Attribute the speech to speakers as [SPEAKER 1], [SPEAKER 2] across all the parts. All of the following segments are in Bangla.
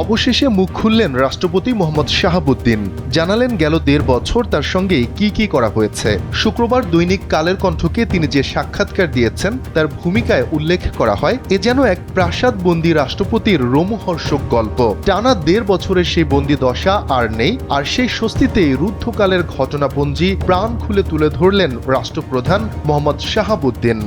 [SPEAKER 1] অবশেষে মুখ খুললেন রাষ্ট্রপতি মোহাম্মদ শাহাবুদ্দিন। জানালেন গেল 1.5 বছর তার সঙ্গে কি করা হয়েছে। শুক্রবার দৈনিক কালের কণ্ঠকে তিনি যে সাক্ষাৎকার দিয়েছেন তার ভূমিকায় উল্লেখ করা হয়, এ যেন এক প্রাসাদবন্দী রাষ্ট্রপতির রোমহর্ষক গল্প। টানা 1.5 বছরের সেই বন্দী দশা আর নেই, আর সেই স্বস্তিতেই রুদ্ধকালের ঘটনাপঞ্জি প্রাণ খুলে তুলে ধরলেন রাষ্ট্রপ্রধান মোহাম্মদ শাহাবুদ্দিন।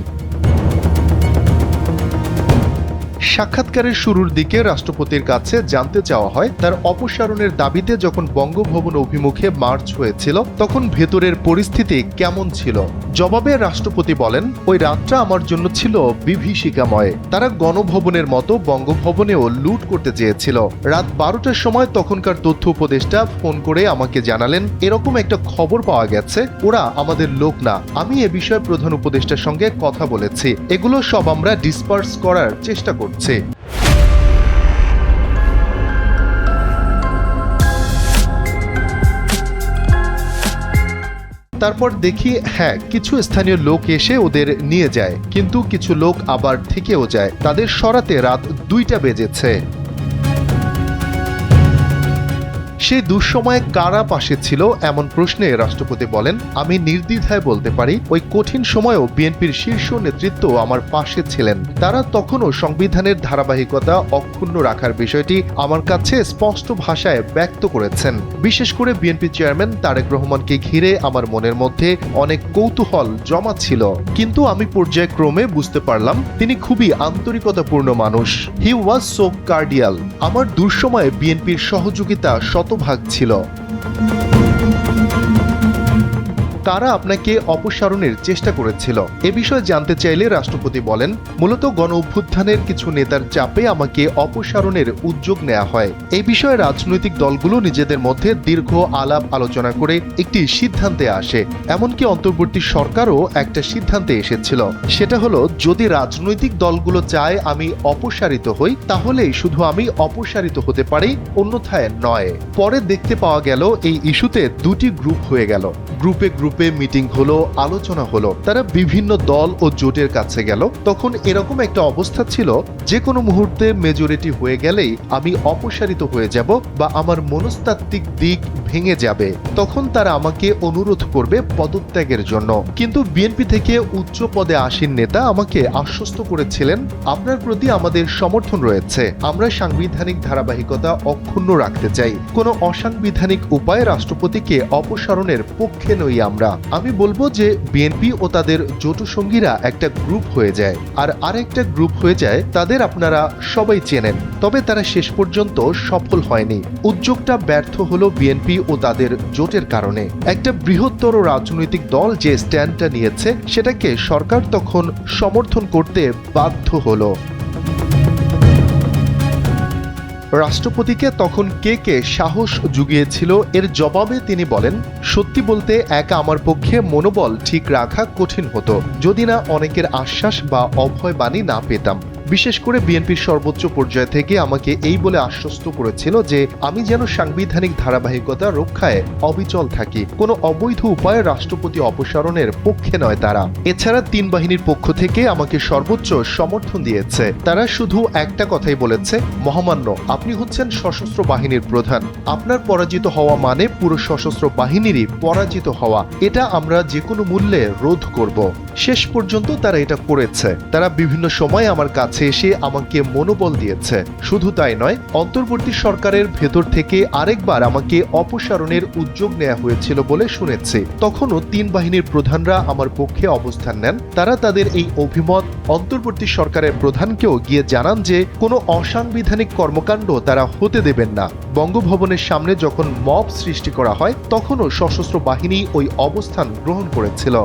[SPEAKER 1] সাক্ষাৎকারের শুরুর দিকে রাষ্ট্রপতির কাছে জানতে চাওয়া হয় তার অপসারণের দাবিতে যখন বঙ্গভবন অভিমুখে মার্চ হয়েছিল তখন ভেতরের পরিস্থিতি কেমন ছিল। জবাবে রাষ্ট্রপতি বলেন, ওই রাতটা আমার জন্য ছিল বিভীষিকাময়। তারা গণভবনের মতো বঙ্গভবনেও লুট করতে চেয়েছিল। রাত 12টার সময় তখনকার তথ্য উপদেষ্টা ফোন করে আমাকে জানালেন, এরকম একটা খবর পাওয়া গেছে, ওরা আমাদের লোক না। আমি এ বিষয়ে প্রধান উপদেষ্টার সঙ্গে কথা বলেছি, এগুলো সব আমরা ডিসপার্স করার চেষ্টা করছি। তারপর দেখি কিছু স্থানীয় লোক এসে ওদের নিয়ে যায়, কিন্তু কিছু লোক আবার থেকেও যায়। তাদের সরাতে রাত 2টা বেজেছে। সেই দুঃসময়ে কারা পাশে ছিল এমন প্রশ্নে রাষ্ট্রপতি বলেন, আমি নির্দ্বিধায় বলতে পারি ওই কঠিন সময়েও বিএনপির শীর্ষ নেতৃত্ব আমার পাশে ছিলেন। তারা তখনও সংবিধানের ধারাবাহিকতা অক্ষুণ্ণ রাখার বিষয়টি আমার কাছে স্পষ্ট ভাষায় ব্যক্ত করেছেন। বিশেষ করে বিএনপি চেয়ারম্যান তারেক রহমানকে ঘিরে আমার মনের মধ্যে অনেক কৌতূহল জমা ছিল, কিন্তু আমি পর্যায়ক্রমে বুঝতে পারলাম তিনি খুবই আন্তরিকতাপূর্ণ মানুষ। হি ওয়াজ সো কার্ডিয়াল। আমার দুঃসময়ে বিএনপির সহযোগিতা শতভাগ ছিল। কারা আপনাকে অপসারণের চেষ্টা করেছিল এ বিষয়ে জানতে চাইলে রাষ্ট্রপতি বলেন, মূলত গণ অভ্যুত্থানের কিছু নেতার চাপে আমাকে অপসারণের উদ্যোগ নেওয়া হয়। এই বিষয়ে রাজনৈতিক দলগুলো নিজেদের মধ্যে দীর্ঘ আলাপ আলোচনা করে একটি সিদ্ধান্তে আসে। এমনকি অন্তর্বর্তী সরকারও একটা সিদ্ধান্তে এসেছিল, সেটা হলো যদি রাজনৈতিক দলগুলো চায় আমি অপসারিত হই তাহলেই শুধু আমি অপসারিত হতে পারি, অন্যথায় নয়। পরে দেখতে পাওয়া গেল এই ইস্যুতে 2টি গ্রুপ হয়ে গেল। গ্রুপে মিটিং হলো, আলোচনা হলো, তারা বিভিন্ন দল ও জোটের কাছে গেল। তখন এরকম একটা অবস্থা ছিল যে কোনো মুহূর্তে মেজরিটি হয়ে গেলেই আমি অপসারিত হয়ে যাব বা আমার মনস্তাত্ত্বিক দিক ভেঙে যাবে। তখন তারা আমাকে অনুরোধ করবে পদত্যাগের জন্য। কিন্তু বিএনপি থেকে উচ্চ পদে আসীন নেতা আমাকে আশ্বস্ত করেছিলেন, আপনার প্রতি আমাদের সমর্থন রয়েছে, আমরা সাংবিধানিক ধারাবাহিকতা অক্ষুণ্ণ রাখতে চাই। কোনো অসাংবিধানিক উপায়ে রাষ্ট্রপতিকে অপসারণের পক্ষে নই আমরা। আমি বলবো যে বিএনপি ও তাদের জোট সঙ্গীরা একটা গ্রুপ হয়ে যায়, আর আরেকটা গ্রুপ হয়ে যায় তাদের আপনারা সবাই চেনেন। তবে তারা শেষ পর্যন্ত সফল হয়নি। উদ্যোগটা ব্যর্থ হলো বিএনপি ও তাদের জোটের কারণে। একটা বৃহত্তর রাজনৈতিক দল যে স্ট্যান্ডটা নিয়েছে সেটাকে সরকার তখন সমর্থন করতে বাধ্য হলো। রাষ্ট্রপতিকে তখন কে সাহস জুগিয়েছিল এর জবাবে তিনি বলেন, সত্যি বলতে একা আমার পক্ষে মনোবল ঠিক রাখা কঠিন হতো যদি না অনেকের আশ্বাস বা অভয় বাণী না পেতাম। বিশেষ করে বিএনপির সর্বোচ্চ পর্যায় থেকে আমাকে এই বলে আশ্বস্ত করেছিল যে আমি যেন সাংবিধানিক ধারাবাহিকতা রক্ষায় অবিচল থাকি। কোনো অবৈধ উপায়ে রাষ্ট্রপতি অপসারণের পক্ষে নয় তারা। এছাড়া 3 বাহিনীর পক্ষ থেকে আমাকে সর্বোচ্চ সমর্থন দিয়েছে। তারা শুধু একটা কথাই বলেছে, মহামান্য আপনি হচ্ছেন সশস্ত্র বাহিনীর প্রধান, আপনার পরাজিত হওয়া মানে পুরো সশস্ত্র বাহিনীরই পরাজিত হওয়া। এটা আমরা যে কোনো মূল্যে রোধ করব। শেষ পর্যন্ত তারা এটা করেছে। তারা বিভিন্ন সময় আমার কাছে এসে আমাকে মনোবল দিয়েছে। শুধু তাই নয়, অন্তর্বর্তী সরকারের ভেতর থেকে আরেকবার আমাকে অপসারণের উদ্যোগ নেওয়া হয়েছিল বলে শুনেছি। তখনও 3 বাহিনীর প্রধানরা আমার পক্ষে অবস্থান নেন। তারা তাদের এই অভিমত অন্তর্বর্তী সরকারের প্রধানকেও গিয়ে জানান যে কোনো অসাংবিধানিক কর্মকাণ্ড তারা হতে দেবেন না। বঙ্গভবনের সামনে যখন মব সৃষ্টি করা হয় তখনও সশস্ত্র বাহিনী ওই অবস্থান গ্রহণ করেছিল।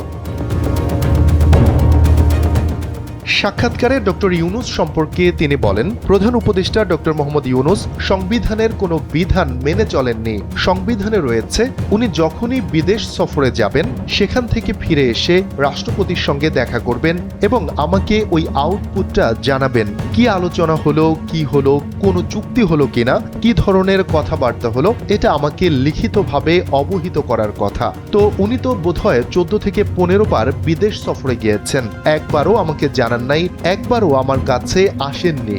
[SPEAKER 1] সাক্ষাৎকারে ডক্টর ইউনূস সম্পর্কে তিনি বলেন, প্রধান উপদেষ্টা ডক্টর মোহাম্মদ ইউনূস সংবিধানের কোনো বিধান মেনে চলেননি। সংবিধানে রয়েছে উনি যখনই বিদেশ সফরে যাবেন সেখান থেকে ফিরে এসে রাষ্ট্রপতির সঙ্গে দেখা করবেন এবং আমাকে ওই আউটপুটটা জানাবেন। কি আলোচনা হলো, কি হলো, কোনো চুক্তি হলো কিনা, কি ধরনের কথাবার্তা হলো, এটা আমাকে লিখিতভাবে অবহিত করার কথা। তো উনি তো বোধহয় 14 থেকে 15 বার বিদেশ সফরে গিয়েছেন, একবারও আমাকে জানান নাই, একবারও আমার কাছে আসেননি।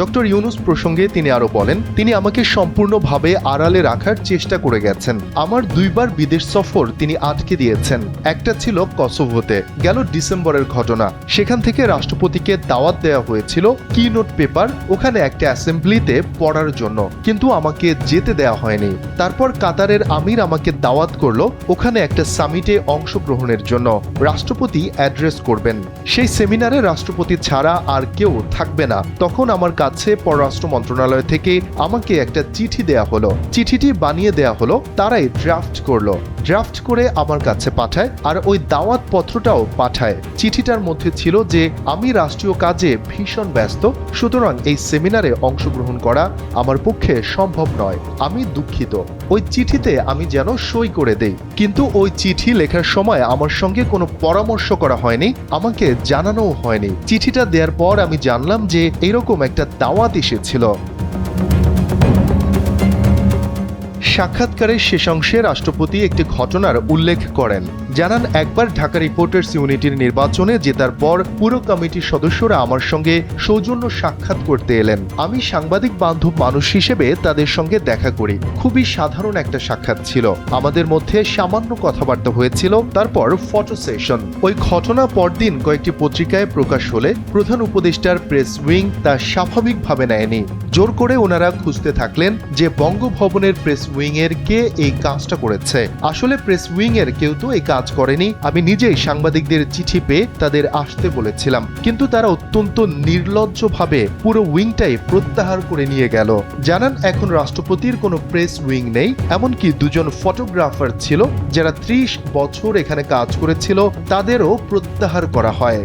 [SPEAKER 1] ডক্টর ইউনুস প্রসঙ্গে তিনি আরো বলেন, তিনি আমাকে সম্পূর্ণভাবে আড়ালে রাখার চেষ্টা করে গেছেন। আমার 2বার বিদেশ সফর তিনি আটকে দিয়েছেন। একটা ছিল কসোভোতে, গেল ডিসেম্বরের ঘটনা। সেখান থেকে রাষ্ট্রপতিকে দাওয়াত দেওয়া হয়েছিল কি নোট পেপার ওখানে একটা অ্যাসেম্বলিতে পড়ার জন্য, কিন্তু আমাকে যেতে দেওয়া হয়নি। তারপর কাতারের আমির আমাকে দাওয়াত করলো ওখানে একটা সামিটে অংশগ্রহণের জন্য। রাষ্ট্রপতি অ্যাড্রেস করবেন, সেই সেমিনারে রাষ্ট্রপতি ছাড়া আর কেউ থাকবে না। তখন আমার কাছে পররাষ্ট্র মন্ত্রণালয় থেকে আমাকে একটা চিঠি দেয়া হলো। চিঠিটি বানিয়ে দেয়া হলো, তারাই ড্রাফট করলো। ড্রাফট করে আমার কাছে পাঠায় আর ওই দাওয়াত পত্রটাও পাঠায়। চিঠিটার মধ্যে ছিল যে আমি রাষ্ট্রীয় কাজে ভীষণ ব্যস্ত, সুতরাং এই সেমিনারে অংশগ্রহণ করা আমার পক্ষে সম্ভব নয়, আমি দুঃখিত। ওই চিঠিতে আমি যেন সই করে দেই, কিন্তু ওই চিঠি লেখার সময় আমার সঙ্গে কোনো পরামর্শ করা হয়নি, আমাকে জানানোও হয়নি। চিঠিটা দেওয়ার পর আমি জানলাম যে এরকম একটা দাওয়াত এসেছিল। সাক্ষাৎকারের শেষ অংশে রাষ্ট্রপতি একটি ঘটনার উল্লেখ করেন। জানান, একবার ঢাকা রিপোর্টার্স ইউনিটির নির্বাচনে জেতার পর পুরো কমিটির সদস্যরা আমার সঙ্গে সৌজন্য সাক্ষাৎ করতে এলেন। আমি সাংবাদিক বান্ধব মানুষ হিসেবে তাদের সঙ্গে দেখা করি। খুবই সাধারণ একটা সাক্ষাৎ ছিল, আমাদের মধ্যে সামান্য কথাবার্তা হয়েছিল, তারপর ফটো সেশন। ওই ঘটনা পরদিন কয়েকটি পত্রিকায় প্রকাশ হলে প্রধান উপদেষ্টার প্রেস উইং তা স্বাভাবিকভাবে নেয়নি। জোর করে ওনারা খুঁজতে থাকলেন যে বঙ্গভবনের প্রেস উইং এর কে এই কাজটা করেছে। আসলে প্রেস উইং এর কেউ তো এই কাজ করেনি। আমি নিজেই সাংবাদিকদের চিঠি পেয়ে তাদের আসতে বলেছিলাম, কিন্তু তারা অত্যন্ত নির্লজ্জভাবে পুরো উইংটাই প্রত্যাহার করে নিয়ে গেল। জানান, এখন রাষ্ট্রপতির কোনো প্রেস উইং নেই, এমনকি 2জন ফটোগ্রাফার ছিল যারা 30 বছর এখানে কাজ করেছিল, তাদেরও প্রত্যাহার করা হয়।